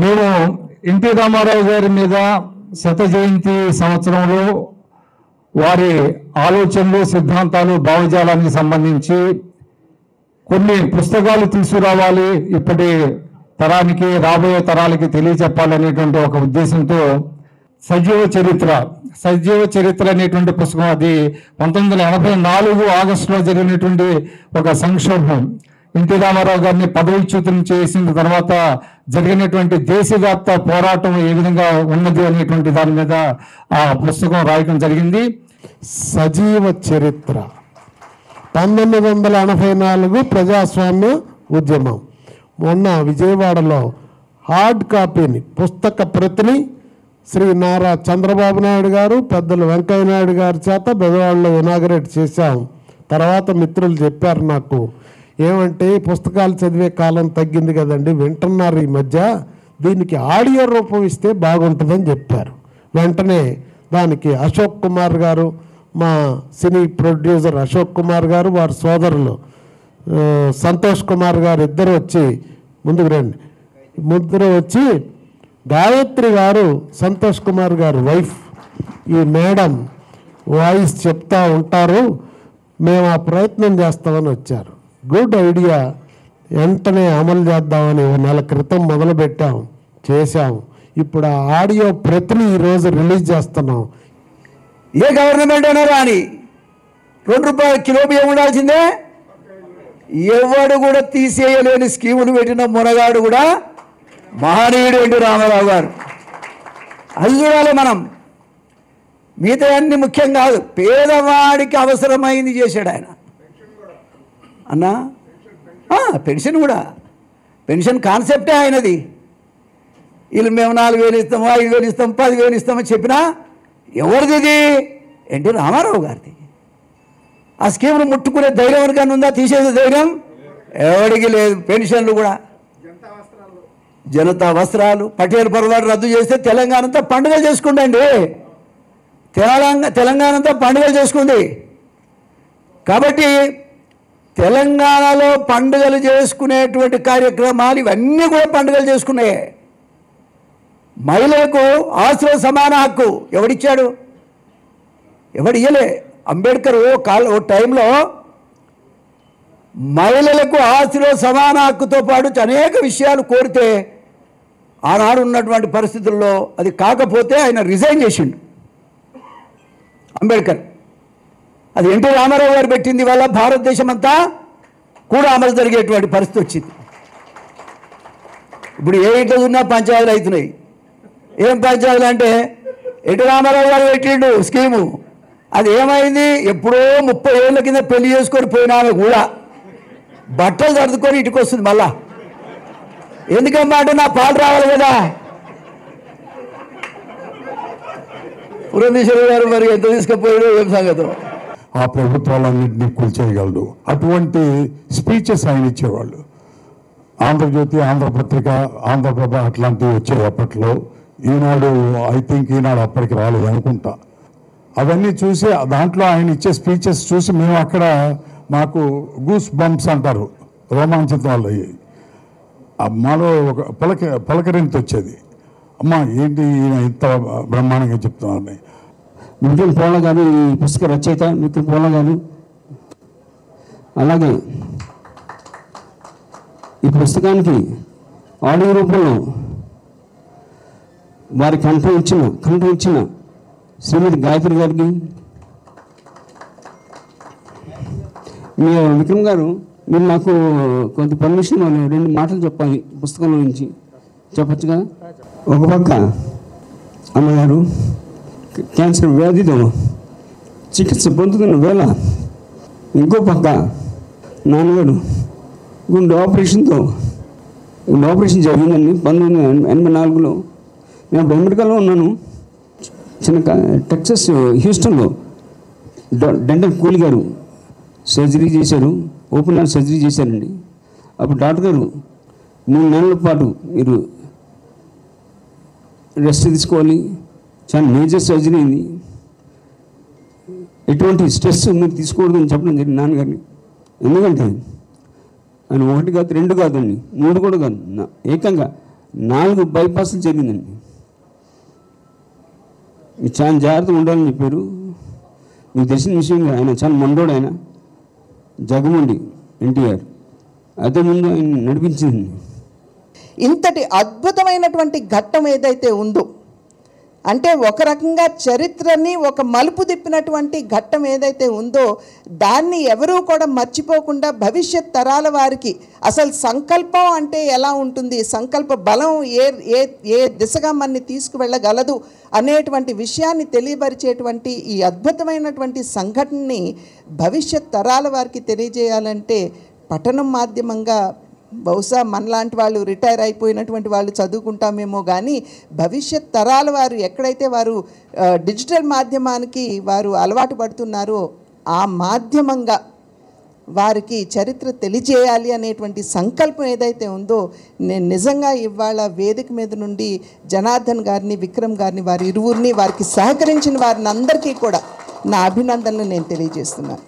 మేము ఎన్టీ రామారావు గారి మీద శత జయంతి సంవత్సరంలో వారి ఆలోచనలు, సిద్ధాంతాలు, భావజాలానికి సంబంధించి కొన్ని పుస్తకాలు తీసుకురావాలి, ఇప్పటి తరానికి, రాబోయే తరాలకి తెలియచెప్పాలనేటువంటి ఒక ఉద్దేశంతో సజీవ చరిత్ర అనేటువంటి పుస్తకం, అది 1984 ఆగస్టులో జరిగినటువంటి ఒక సంక్షోభం, ఎన్టీ రామారావు గారిని పదవిచ్యుతం చేసిన తర్వాత జరిగినటువంటి దేశవ్యాప్త పోరాటం ఏ విధంగా ఉన్నది అనేటువంటి దాని మీద ఆ పుస్తకం రాయటం జరిగింది. సజీవ చరిత్ర 1984 ప్రజాస్వామ్య ఉద్యమం. మొన్న విజయవాడలో హార్డ్ కాపీని, పుస్తక ప్రతిని శ్రీ నారా చంద్రబాబు నాయుడు గారు, పెద్దలు వెంకయ్య నాయుడు గారి చేత బెజవాడలో ఇనాగరేట్ చేశాం. తర్వాత మిత్రులు చెప్పారు నాకు, ఏమంటే పుస్తకాలు చదివే కాలం తగ్గింది కదండి, వింటున్నారు ఈ మధ్య, దీనికి ఆడియో రూపం ఇస్తే బాగుంటుందని చెప్పారు. వెంటనే దానికి అశోక్ కుమార్ గారు, మా సినీ ప్రొడ్యూసర్ అశోక్ కుమార్ గారు, వారి సోదరులు సంతోష్ కుమార్ గారు ఇద్దరు వచ్చి ముందుకు రండి, ముగ్గురు వచ్చి గాయత్రి గారు, సంతోష్ కుమార్ గారు వైఫ్, ఈ మేడం వాయిస్ చెప్తా ఉంటారు, మేము ఆ ప్రయత్నం చేస్తామని వచ్చారు. గుడ్ ఐడియా, వెంటనే అమలు చేద్దామని 1 నెల క్రితం మొదలుపెట్టాం, చేశాం. ఇప్పుడు ఆ ఆడియో ప్రతిని ఈరోజు రిలీజ్ చేస్తున్నాం. ఏ గవర్నమెంట్ అయినా రాని ₹2 కిలో బియ్యం ఉండాల్సిందే. ఎవడు కూడా తీసేయలేని స్కీములు పెట్టిన మునగాడు కూడా మహనీయుడు ఎన్టీ రామారావు గారు. అది చూడాలి మనం. మిగతా అన్ని ముఖ్యం కాదు, పేదవాడికి అవసరమైంది చేశాడు ఆయన. అన్నా పెన్షన్ కూడా, పెన్షన్ కాన్సెప్టే ఆయనది. వీళ్ళు మేము 4,000 ఇస్తాము, 5,000 ఇస్తాము, 10,000 ఇస్తామని చెప్పినా ఎవరిది? ఇది ఎన్టీ రామారావు గారిది. ఆ స్కీమ్ను ముట్టుకునే ధైర్యం ఎవరికైనా ఉందా? తీసేది ధైర్యం ఎవరికి లేదు. పెన్షన్లు కూడా, జనతా వస్త్రాలు, పటేల్ పర్వాడు రద్దు చేస్తే తెలంగాణ అంతా పండుగలు చేసుకుందండి. తెలంగాణ అంతా పండుగలు చేసుకుంది. కాబట్టి తెలంగాణలో పండుగలు చేసుకునేటువంటి కార్యక్రమాలు ఇవన్నీ కూడా పండుగలు చేసుకున్నాయి. మహిళలకు ఆస్తిలో సమాన హక్కు ఎవడిచ్చాడు? ఎవడు ఇయ్యలే. అంబేద్కర్ ఓ టైంలో మహిళలకు ఆస్తిలో సమాన హక్కుతో పాటు అనేక విషయాలు కోరితే ఆనాడు ఉన్నటువంటి పరిస్థితుల్లో అది కాకపోతే ఆయన రిజైన్ చేసిండు అంబేద్కర్. అది ఎన్టీ రామారావు గారు పెట్టింది వల్ల భారతదేశం అంతా కూడా అమలు జరిగేటువంటి పరిస్థితి వచ్చింది. ఇప్పుడు ఏ ఇంట్లో ఉన్నా పంచాయతీలు అవుతున్నాయి. ఏం పంచాయతీలు అంటే ఎన్టీ రామారావు గారు పెట్టిండు స్కీము. అది ఏమైంది? ఎప్పుడో 30 ఏళ్ళ కింద పెళ్లి చేసుకొని పోయినా కూడా బట్టలు సర్దుకొని ఇంటికి వస్తుంది మళ్ళా. ఎందుకమ్మా అంటే నా పాలు రావాలి కదా. పురంధేశ్వరి గారు మరి ఎంత తీసుకుపోయాడో ఏం సంగతో. ఆ ప్రభుత్వాలన్నింటినీ కూల్చేయగలడు. అటువంటి స్పీచెస్ ఆయన ఇచ్చేవాళ్ళు. ఆంధ్రజ్యోతి, ఆంధ్రపత్రిక, ఆంధ్రప్రభ అట్లాంటివి వచ్చాయి అప్పట్లో. ఈనాడు, ఐ థింక్ ఈనాడు అప్పటికి రాలేదు అనుకుంటా. అవన్నీ చూసి దాంట్లో ఆయన ఇచ్చే స్పీచెస్ చూసి మేము అక్కడ మాకు గూస్ బంప్స్ అంటారు, రోమాంచితం వాళ్ళు అయ్యాయి. మాలో ఒక పలకరింత వచ్చేది. అమ్మ ఏంటి ఈయన ఇంత బ్రహ్మాండంగా చెప్తున్నారని. మిథున్ పోల గారు ఈ పుస్తక రచయిత, మిథున్ పోల గారు. అలాగే ఈ పుస్తకానికి ఆడియో రూపంలో వారి కంఠం ఇచ్చిన శ్రీమతి గాయత్రి గారికి, మీ విక్రమ్ గారు, మీరు నాకు కొంత పర్మిషన్ 2 మాటలు చెప్పాలి పుస్తకంలో నుంచి. చెప్పచ్చు కదా? ఒక పక్క అమ్మగారు క్యాన్సర్ వ్యాధితో చికిత్స పొందుతున్న వేళ, ఇంకో పక్క నాన్నగారు గుండె ఆపరేషన్ జరిగిందండి 1984లో. నేను అప్పుడు అమెరికాలో ఉన్నాను. టెక్సస్ హ్యూస్టన్లో డెంటల్ కూలి గారు సర్జరీ చేశారు, ఓపెన్ హార్ట్ సర్జరీ చేశారండి. అప్పుడు డాక్టర్ గారు 3 నెలల పాటు మీరు రెస్ట్ తీసుకోవాలి, చాలా మేజర్ సర్జరీ అయింది, ఎటువంటి స్ట్రెస్ మీరు తీసుకోకూడదని చెప్పడం జరిగింది నాన్నగారిని. ఎందుకంటే ఆయన 1 కాదు 2 కాదండి, 3 కూడా కాదు, ఏకంగా 4 బైపాస్లు జరిగిందండి. మీరు చాలా జాగ్రత్తగా ఉండాలని చెప్పారు. మీకు తెలిసిన విషయం ఆయన చాలా మొండోడు, ఆయన జగముండి ఎన్టీఆర్ అదే ముందు ఆయన నడిపించింది. ఇంతటి అద్భుతమైనటువంటి ఘట్టం ఏదైతే ఉందో, అంటే ఒక రకంగా చరిత్రని ఒక మలుపు తిప్పినటువంటి ఘట్టం ఏదైతే ఉందో దాన్ని ఎవరూ కూడా మర్చిపోకుండా భవిష్యత్ తరాల వారికి అసలు సంకల్పం అంటే ఎలా ఉంటుంది, సంకల్ప బలం ఏ ఏ ఏ దిశగా మనని తీసుకువెళ్ళగలదు అనేటువంటి విషయాన్ని తెలియపరిచేటువంటి ఈ అద్భుతమైనటువంటి సంఘటనని భవిష్యత్ తరాల వారికి తెలియజేయాలంటే పఠనం మాధ్యమంగా బహుశా మనలాంటి వాళ్ళు రిటైర్ అయిపోయినటువంటి వాళ్ళు చదువుకుంటామేమో, కానీ భవిష్యత్ తరాల వారు ఎక్కడైతే వారు డిజిటల్ మాధ్యమానికి వారు అలవాటు పడుతున్నారో ఆ మాధ్యమంగా వారికి చరిత్ర తెలియజేయాలి అనేటువంటి సంకల్పం ఏదైతే ఉందో, నేను నిజంగా ఇవాళ వేదిక మీద నుండి జనార్దన్ గారిని, విక్రమ్ గారిని, వారి ఇరువురిని, వారికి సహకరించిన వారిని అందరికీ కూడా నా అభినందనలు నేను తెలియజేస్తున్నాను.